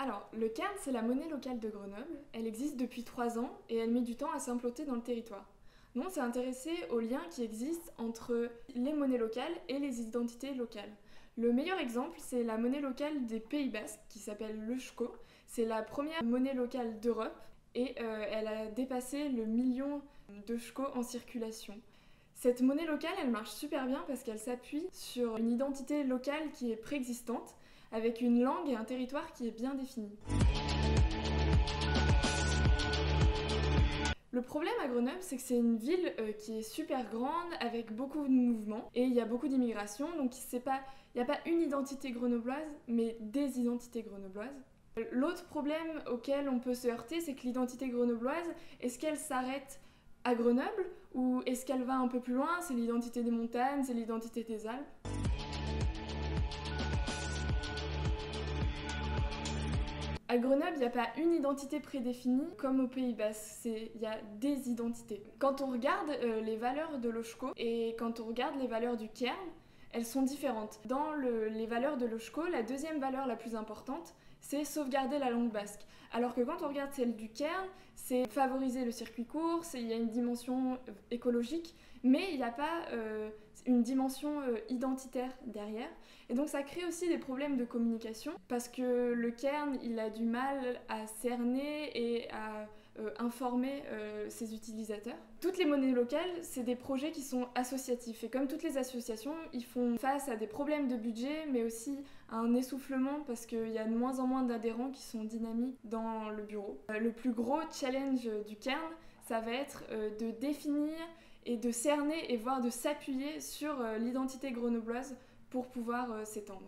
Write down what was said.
Alors, le Cairn, c'est la monnaie locale de Grenoble. Elle existe depuis 3 ans et elle met du temps à s'implanter dans le territoire. Nous, on s'est intéressé aux liens qui existent entre les monnaies locales et les identités locales. Le meilleur exemple, c'est la monnaie locale des Pays Basques qui s'appelle le Shko. C'est la première monnaie locale d'Europe et elle a dépassé le million de Shko en circulation. Cette monnaie locale, elle marche super bien parce qu'elle s'appuie sur une identité locale qui est préexistante, avec une langue et un territoire qui est bien défini. Le problème à Grenoble, c'est que c'est une ville qui est super grande, avec beaucoup de mouvements, et il y a beaucoup d'immigration, donc il n'y a pas une identité grenobloise, mais des identités grenobloises. L'autre problème auquel on peut se heurter, c'est que l'identité grenobloise, est-ce qu'elle s'arrête à Grenoble ou est-ce qu'elle va un peu plus loin? C'est l'identité des montagnes, c'est l'identité des Alpes. À Grenoble, il n'y a pas une identité prédéfinie comme au Pays Basque, il y a des identités. Quand on regarde les valeurs de l'Oshko et quand on regarde les valeurs du Cairn, elles sont différentes. Dans les valeurs de l'Oshko, la deuxième valeur la plus importante, c'est sauvegarder la langue basque. Alors que quand on regarde celle du Cairn, c'est favoriser le circuit court, il y a une dimension écologique, mais il n'y a pas une dimension identitaire derrière. Et donc ça crée aussi des problèmes de communication, parce que le Cairn, il a du mal à cerner et à informer ses utilisateurs. Toutes les monnaies locales, c'est des projets qui sont associatifs. Et comme toutes les associations, ils font face à des problèmes de budget, mais aussi à un essoufflement, parce qu'il y a de moins en moins d'adhérents qui sont dynamiques dans le bureau. Le plus gros challenge du Cairn, ça va être de définir et de cerner et voire de s'appuyer sur l'identité grenobloise pour pouvoir s'étendre.